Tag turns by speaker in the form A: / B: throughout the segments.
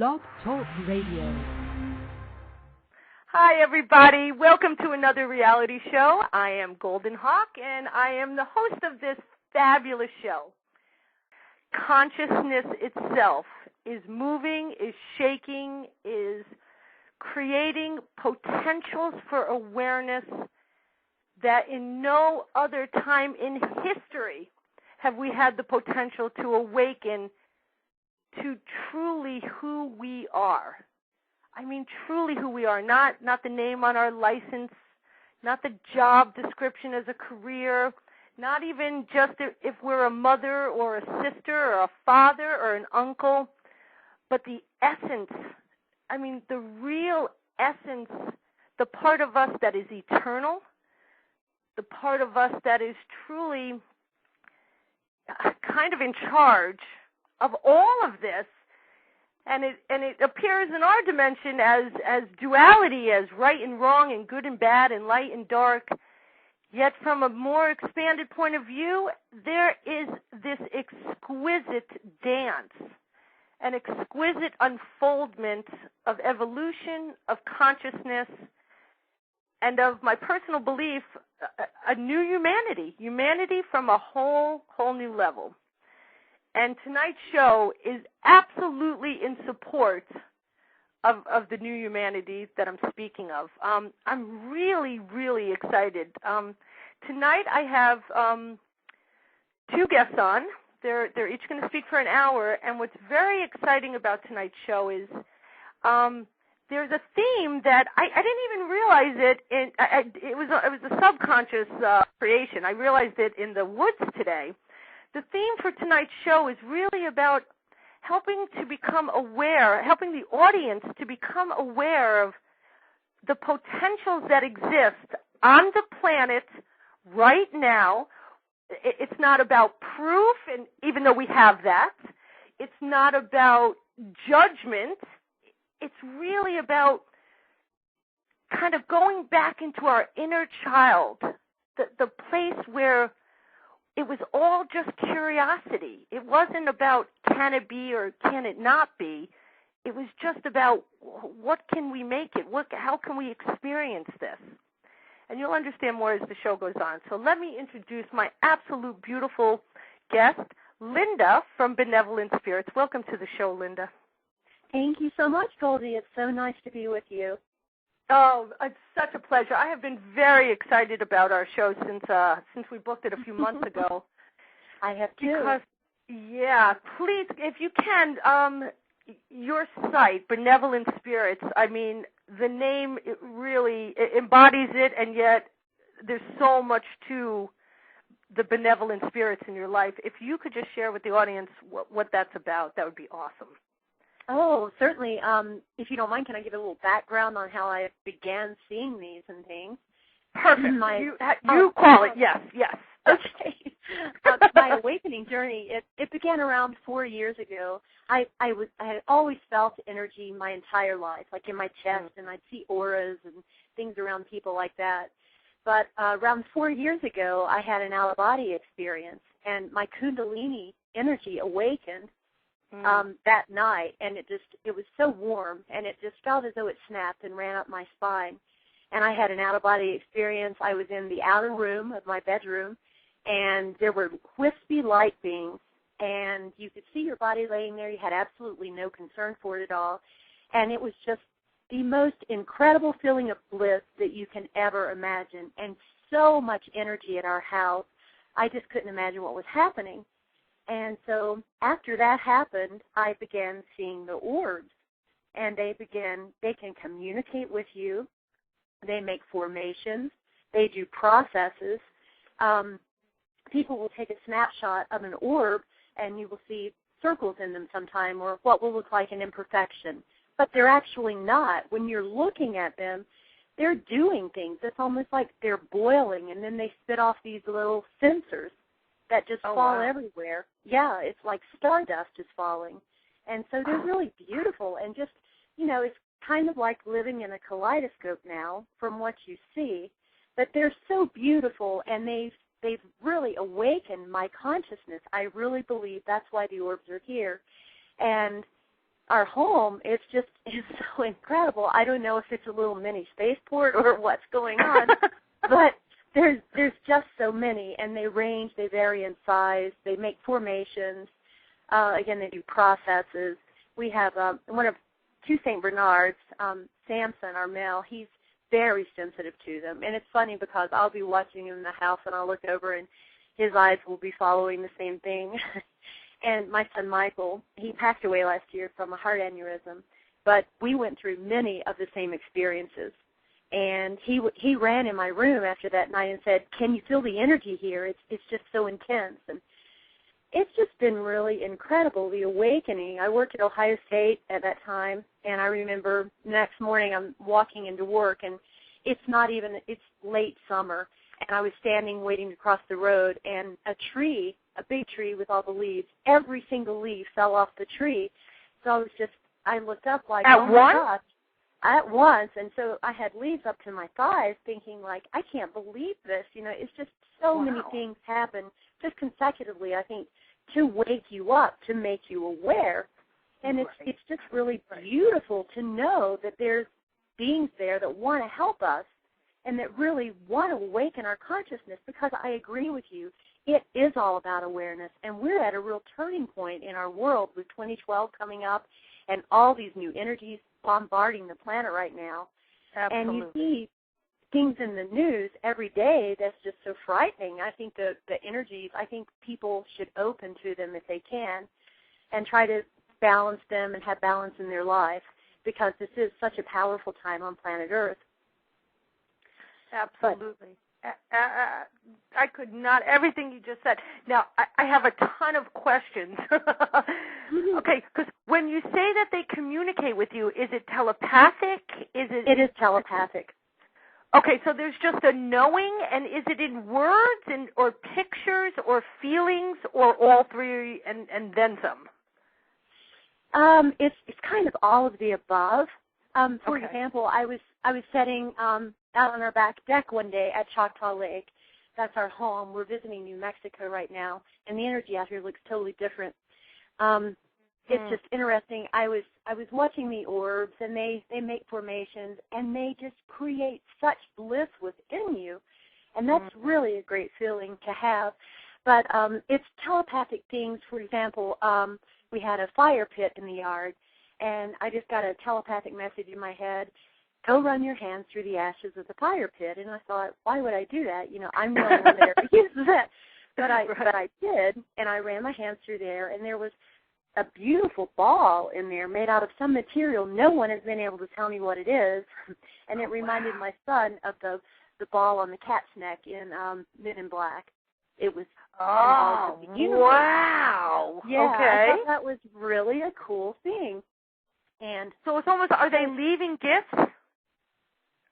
A: Blog Talk Radio.
B: Hi, everybody. Welcome to another reality show. I am Golden Hawk, and I am the host of this fabulous show. Consciousness itself is moving, is shaking, is creating potentials for awareness that in no other time in history have we had the potential to awaken to truly who we are. I mean, truly who we are, not the name on our license, not the job description as a career, not even just if we're a mother or a sister or a father or an uncle, but the essence, I mean, the real essence, the part of us that is eternal, the part of us that is truly kind of in charge of all of this, and it appears in our dimension as duality, as right and wrong and good and bad and light and dark. Yet from a more expanded point of view, there is this exquisite dance, an exquisite unfoldment of evolution, of consciousness, and of my personal belief, a new humanity from a whole new level. And tonight's show is absolutely in support of the new humanity that I'm speaking of. I'm really, really excited. Tonight I have two guests on. They're each going to speak for an hour. And what's very exciting about tonight's show is there's a theme that I didn't even realize it. It was a subconscious creation. I realized it in the woods today. The theme for tonight's show is really about helping to become aware, helping the audience to become aware of the potentials that exist on the planet right now. It's not about proof, and even though we have that, it's not about judgment. It's really about kind of going back into our inner child, the place where it was all just curiosity. It wasn't about can it be or can it not be. It was just about what can we make it? How can we experience this? And you'll understand more as the show goes on. So let me introduce my absolute beautiful guest, Linda from Benevolent Spirits. Welcome to the show, Linda.
C: Thank you so much, Goldie. It's so nice to be with you.
B: Oh, it's such a pleasure. I have been very excited about our show since we booked it a few months ago.
C: I have too.
B: Because, yeah, please, if you can, your site, Benevolent Spirits, I mean, the name really embodies it, and yet there's so much to the benevolent spirits in your life. If you could just share with the audience what that's about, that would be awesome.
C: Oh, certainly. If you don't mind, can I give a little background on how I began seeing these and things?
B: Perfect. You call it. Yes.
C: Okay. My awakening journey, it began around 4 years ago. I had always felt energy my entire life, like in my chest, and I'd see auras and things around people like that. But around 4 years ago, I had an out-of-body experience, and my Kundalini energy awakened that night, and it was so warm, and it just felt as though it snapped and ran up my spine. And I had an out-of-body experience. I was in the outer room of my bedroom, and there were wispy light beams, and you could see your body laying there. You had absolutely no concern for it at all, and it was just the most incredible feeling of bliss that you can ever imagine, and so much energy at our house. I just couldn't imagine what was happening. And so after that happened, I began seeing the orbs, and they can communicate with you. They make formations. They do processes. People will take a snapshot of an orb, and you will see circles in them sometime, or what will look like an imperfection. But they're actually not. When you're looking at them, they're doing things. It's almost like they're boiling, and then they spit off these little sensors that just fall everywhere. Yeah, it's like stardust is falling. And so they're really beautiful, and just, it's kind of like living in a kaleidoscope now from what you see. But they're so beautiful, and they've really awakened my consciousness. I really believe that's why the orbs are here. And our home, it's so incredible. I don't know if it's a little mini spaceport or what's going on, but there's just so many, and they vary in size. They make formations. Again, they do processes. We have two St. Bernards, Samson, our male. He's very sensitive to them, and it's funny because I'll be watching him in the house, and I'll look over, and his eyes will be following the same thing. And my son Michael, he passed away last year from a heart aneurysm, but we went through many of the same experiences. And he ran in my room after that night and said, "Can you feel the energy here? It's just so intense." And it's just been really incredible, the awakening. I worked at Ohio State at that time, and I remember the next morning I'm walking into work, and it's late summer, and I was standing waiting to cross the road, and a big tree with all the leaves, every single leaf fell off the tree. So I looked up like,
B: at
C: oh my
B: once?
C: gosh. At once, and so I had leaves up to my thighs thinking, like, I can't believe this. It's just so many things happen just consecutively, I think, to wake you up, to make you aware. And it's just really beautiful to know that there's beings there that want to help us and that really want to awaken our consciousness, because I agree with you. It is all about awareness, and we're at a real turning point in our world with 2012 coming up and all these new energies bombarding the planet right now.
B: Absolutely.
C: And you see things in the news every day that's just so frightening. I think the energies, I think people should open to them if they can and try to balance them and have balance in their life, because this is such a powerful time on planet Earth.
B: Absolutely. I could not, everything you just said. Now, I have a ton of questions. Okay, because when you say that they communicate with you, is it telepathic? It is
C: telepathic.
B: Okay, so there's just a knowing, and is it in words or pictures or feelings or all three and then some?
C: It's kind of all of the above. For example, I was sitting out on our back deck one day at Choctaw Lake. That's our home. We're visiting New Mexico right now, and the energy out here looks totally different. It's just interesting. I was watching the orbs, and they make formations, and they just create such bliss within you, and that's really a great feeling to have. But it's telepathic things. For example, we had a fire pit in the yard, and I just got a telepathic message in my head: go run your hands through the ashes of the fire pit. And I thought, why would I do that? I'm the only one that ever uses that. But I did, and I ran my hands through there, and there was a beautiful ball in there made out of some material. No one has been able to tell me what it is. And it reminded my son of the ball on the cat's neck in Men in Black. It was
B: wow.
C: Yeah,
B: okay.
C: I thought that was really a cool thing. And
B: so it's almost, are they leaving gifts?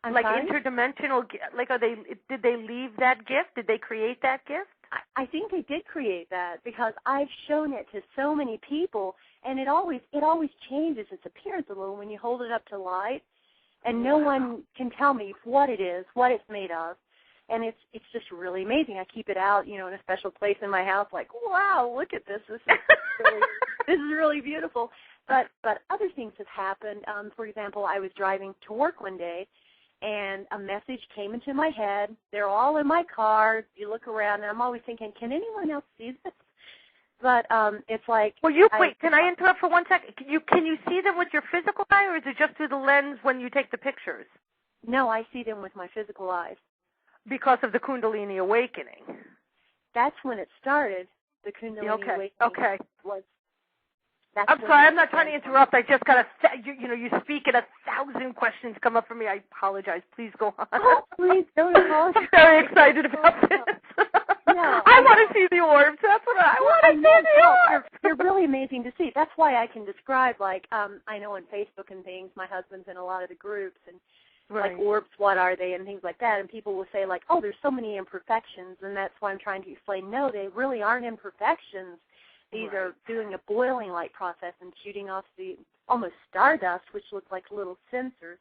C: I'm
B: like
C: sorry?
B: interdimensional, like did they leave that gift? Did they create that gift?
C: I think they did create that, because I've shown it to so many people, and it always changes its appearance a little when you hold it up to light, and no one can tell me what it is, what it's made of, and it's just really amazing. I keep it out, in a special place in my house, like, wow, look at this. This is really beautiful. But other things have happened. For example, I was driving to work one day, and a message came into my head. They're all in my car. You look around, and I'm always thinking, can anyone else see this? But it's like...
B: Well, wait, can I interrupt for 1 second? Can you see them with your physical eye, or is it just through the lens when you take the pictures?
C: No, I see them with my physical eyes.
B: Because of the Kundalini awakening.
C: That's when it started. The Kundalini awakening was...
B: I'm sorry, I'm not trying to interrupt. I just got you speak and 1,000 questions come up for me. I apologize. Please go on.
C: Oh, please don't apologize.
B: I'm very excited about this.
C: No,
B: I want to see the orbs. That's what I want to see the orbs.
C: They're really amazing to see. That's why I can describe, like, I know on Facebook and things, my husband's in a lot of the groups, and like orbs, what are they, and things like that, and people will say, like, oh, there's so many imperfections, and that's why I'm trying to explain, no, they really aren't imperfections. These are doing a boiling light process and shooting off the almost stardust, which look like little sensors.